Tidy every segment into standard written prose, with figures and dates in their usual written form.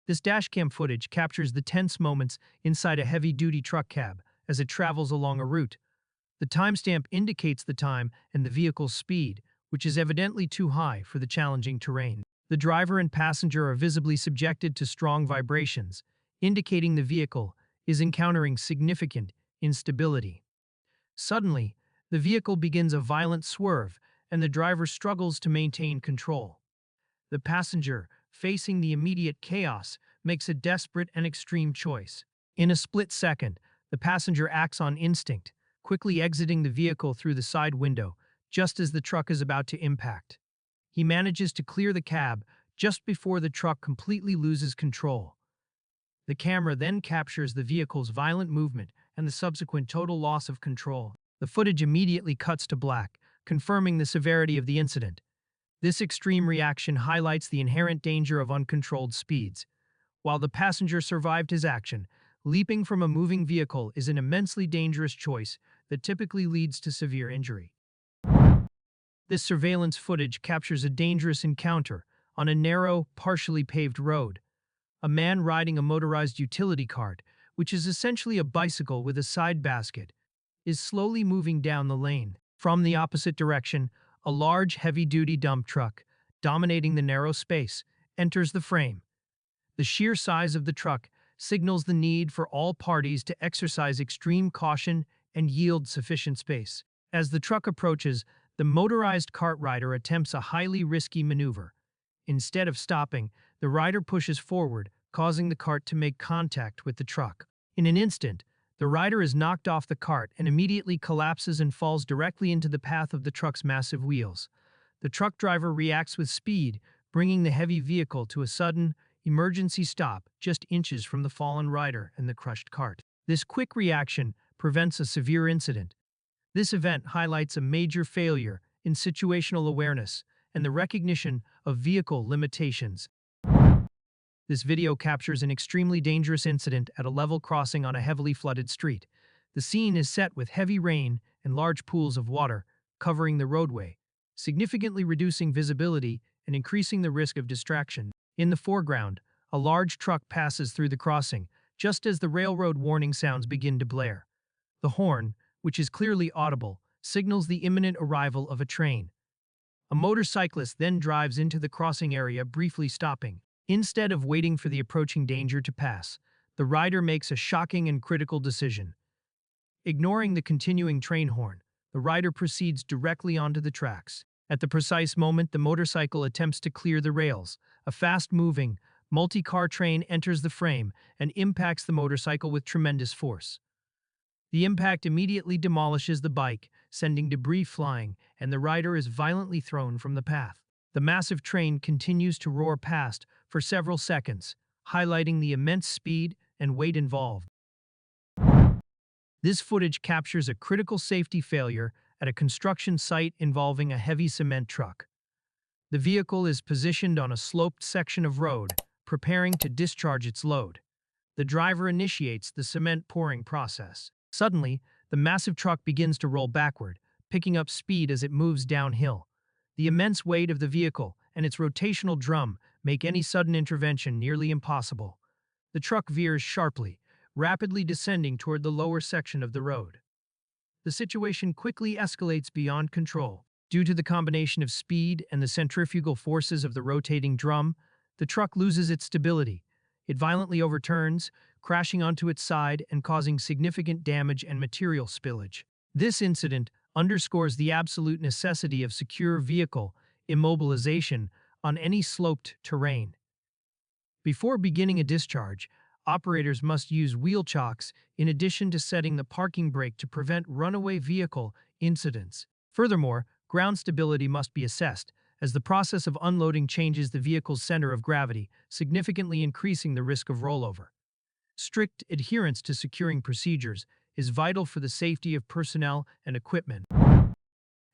This dashcam footage captures the tense moments inside a heavy-duty truck cab as it travels along a route. The timestamp indicates the time and the vehicle's speed, which is evidently too high for the challenging terrain. The driver and passenger are visibly subjected to strong vibrations, indicating the vehicle is encountering significant instability. Suddenly, the vehicle begins a violent swerve, and the driver struggles to maintain control. The passenger, facing the immediate chaos, makes a desperate and extreme choice. In a split second, the passenger acts on instinct, quickly exiting the vehicle through the side window, just as the truck is about to impact. He manages to clear the cab just before the truck completely loses control. The camera then captures the vehicle's violent movement and the subsequent total loss of control. The footage immediately cuts to black, confirming the severity of the incident. This extreme reaction highlights the inherent danger of uncontrolled speeds. While the passenger survived his action, leaping from a moving vehicle is an immensely dangerous choice that typically leads to severe injury. This surveillance footage captures a dangerous encounter on a narrow, partially paved road. A man riding a motorized utility cart, which is essentially a bicycle with a side basket, is slowly moving down the lane. From the opposite direction, a large, heavy-duty dump truck, dominating the narrow space, enters the frame. The sheer size of the truck signals the need for all parties to exercise extreme caution and yield sufficient space. As the truck approaches, the motorized cart rider attempts a highly risky maneuver. Instead of stopping, the rider pushes forward, causing the cart to make contact with the truck. In an instant, the rider is knocked off the cart and immediately collapses and falls directly into the path of the truck's massive wheels. The truck driver reacts with speed, bringing the heavy vehicle to a sudden, emergency stop just inches from the fallen rider and the crushed cart. This quick reaction prevents a severe incident. This event highlights a major failure in situational awareness and the recognition of vehicle limitations. This video captures an extremely dangerous incident at a level crossing on a heavily flooded street. The scene is set with heavy rain and large pools of water covering the roadway, significantly reducing visibility and increasing the risk of distraction. In the foreground, a large truck passes through the crossing, just as the railroad warning sounds begin to blare. The horn, which is clearly audible, signals the imminent arrival of a train. A motorcyclist then drives into the crossing area, briefly stopping. Instead of waiting for the approaching danger to pass, the rider makes a shocking and critical decision. Ignoring the continuing train horn, the rider proceeds directly onto the tracks. At the precise moment the motorcycle attempts to clear the rails, a fast-moving, multi-car train enters the frame and impacts the motorcycle with tremendous force. The impact immediately demolishes the bike, sending debris flying, and the rider is violently thrown from the path. The massive train continues to roar past for several seconds, highlighting the immense speed and weight involved. This footage captures a critical safety failure at a construction site involving a heavy cement truck. The vehicle is positioned on a sloped section of road, preparing to discharge its load. The driver initiates the cement pouring process. Suddenly, the massive truck begins to roll backward, picking up speed as it moves downhill. The immense weight of the vehicle and its rotational drum make any sudden intervention nearly impossible. The truck veers sharply, rapidly descending toward the lower section of the road. The situation quickly escalates beyond control. Due to the combination of speed and the centrifugal forces of the rotating drum, the truck loses its stability. It violently overturns, crashing onto its side and causing significant damage and material spillage. This incident underscores the absolute necessity of secure vehicle immobilization on any sloped terrain. Before beginning a discharge, operators must use wheel chocks in addition to setting the parking brake to prevent runaway vehicle incidents. Furthermore, ground stability must be assessed, as the process of unloading changes the vehicle's center of gravity, significantly increasing the risk of rollover. Strict adherence to securing procedures is vital for the safety of personnel and equipment.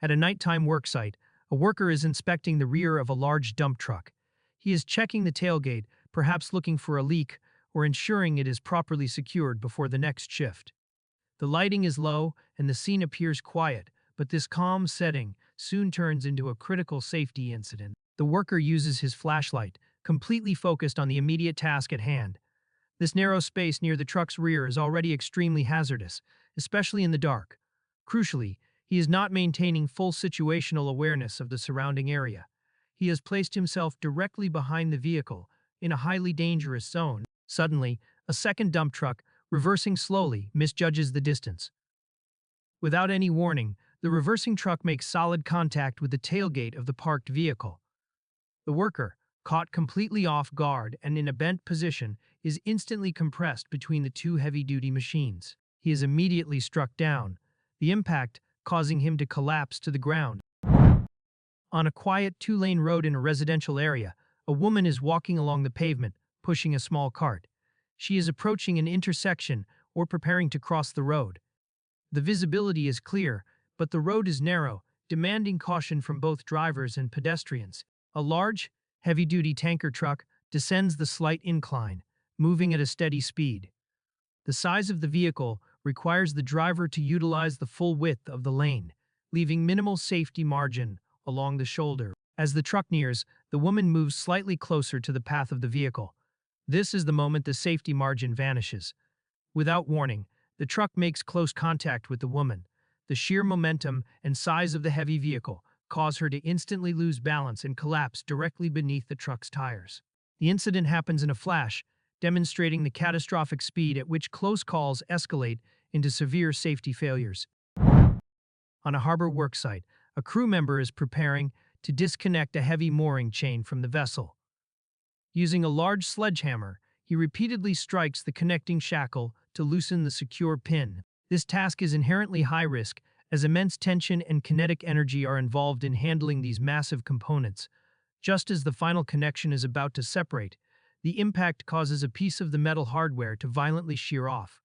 At a nighttime worksite, a worker is inspecting the rear of a large dump truck. He is checking the tailgate, perhaps looking for a leak or ensuring it is properly secured before the next shift. The lighting is low and the scene appears quiet, but this calm setting soon turns into a critical safety incident. The worker uses his flashlight, completely focused on the immediate task at hand. This narrow space near the truck's rear is already extremely hazardous, especially in the dark. Crucially, he is not maintaining full situational awareness of the surrounding area. He has placed himself directly behind the vehicle, in a highly dangerous zone. Suddenly, a second dump truck, reversing slowly, misjudges the distance. Without any warning, the reversing truck makes solid contact with the tailgate of the parked vehicle. The worker, caught completely off guard and in a bent position, is instantly compressed between the two heavy-duty machines. He is immediately struck down, the impact causing him to collapse to the ground. On a quiet two-lane road in a residential area, a woman is walking along the pavement, pushing a small cart. She is approaching an intersection or preparing to cross the road. The visibility is clear, but the road is narrow, demanding caution from both drivers and pedestrians. A large, heavy-duty tanker truck descends the slight incline, moving at a steady speed. The size of the vehicle requires the driver to utilize the full width of the lane, leaving minimal safety margin along the shoulder. As the truck nears, the woman moves slightly closer to the path of the vehicle. This is the moment the safety margin vanishes. Without warning, the truck makes close contact with the woman. The sheer momentum and size of the heavy vehicle cause her to instantly lose balance and collapse directly beneath the truck's tires. The incident happens in a flash, demonstrating the catastrophic speed at which close calls escalate into severe safety failures. On a harbor worksite, a crew member is preparing to disconnect a heavy mooring chain from the vessel. Using a large sledgehammer, he repeatedly strikes the connecting shackle to loosen the secure pin. This task is inherently high risk, as immense tension and kinetic energy are involved in handling these massive components. Just as the final connection is about to separate, the impact causes a piece of the metal hardware to violently shear off.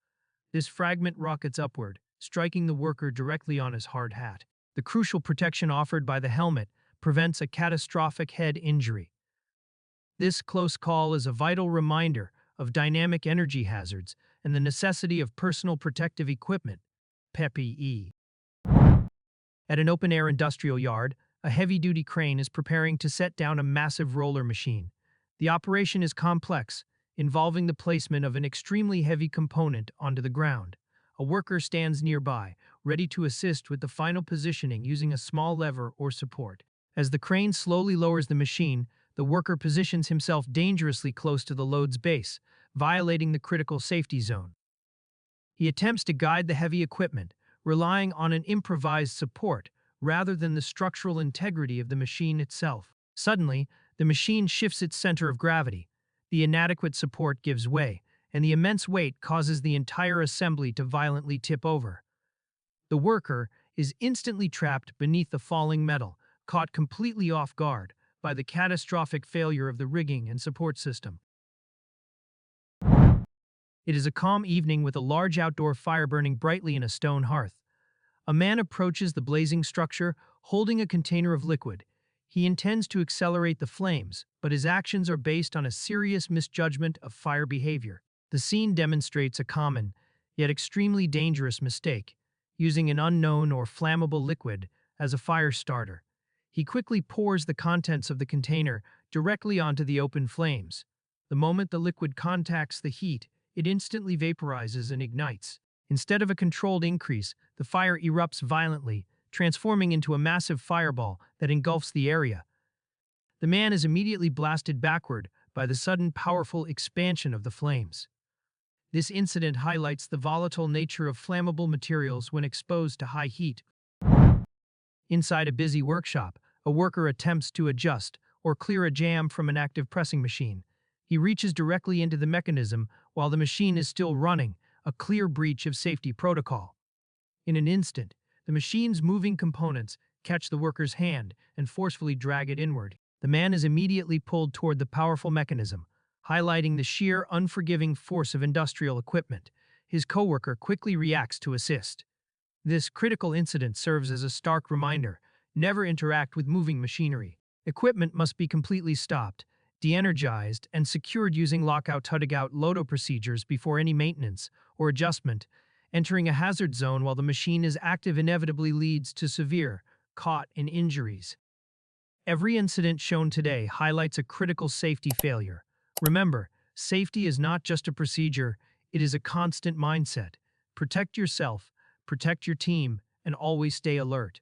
This fragment rockets upward, striking the worker directly on his hard hat. The crucial protection offered by the helmet prevents a catastrophic head injury. This close call is a vital reminder of dynamic energy hazards and the necessity of personal protective equipment, PPE. At an open-air industrial yard, a heavy-duty crane is preparing to set down a massive roller machine. The operation is complex, involving the placement of an extremely heavy component onto the ground. A worker stands nearby, ready to assist with the final positioning using a small lever or support. As the crane slowly lowers the machine, the worker positions himself dangerously close to the load's base, violating the critical safety zone. He attempts to guide the heavy equipment, relying on an improvised support rather than the structural integrity of the machine itself. Suddenly, the machine shifts its center of gravity. The inadequate support gives way, and the immense weight causes the entire assembly to violently tip over. The worker is instantly trapped beneath the falling metal, caught completely off guard by the catastrophic failure of the rigging and support system. It is a calm evening with a large outdoor fire burning brightly in a stone hearth. A man approaches the blazing structure, holding a container of liquid. He intends to accelerate the flames, but his actions are based on a serious misjudgment of fire behavior. The scene demonstrates a common, yet extremely dangerous mistake, using an unknown or flammable liquid as a fire starter. He quickly pours the contents of the container directly onto the open flames. The moment the liquid contacts the heat, it instantly vaporizes and ignites. Instead of a controlled increase, the fire erupts violently, transforming into a massive fireball that engulfs the area. The man is immediately blasted backward by the sudden powerful expansion of the flames. This incident highlights the volatile nature of flammable materials when exposed to high heat. Inside a busy workshop, a worker attempts to adjust or clear a jam from an active pressing machine. He reaches directly into the mechanism while the machine is still running, a clear breach of safety protocol. In an instant, the machine's moving components catch the worker's hand and forcefully drag it inward. The man is immediately pulled toward the powerful mechanism, highlighting the sheer, unforgiving force of industrial equipment. His coworker quickly reacts to assist. This critical incident serves as a stark reminder: never interact with moving machinery. Equipment must be completely stopped, de-energized, and secured using lockout-tugout loadout procedures before any maintenance or adjustment. Entering a hazard zone while the machine is active inevitably leads to severe, caught-in injuries. Every incident shown today highlights a critical safety failure. Remember, safety is not just a procedure, it is a constant mindset. Protect yourself, protect your team, and always stay alert.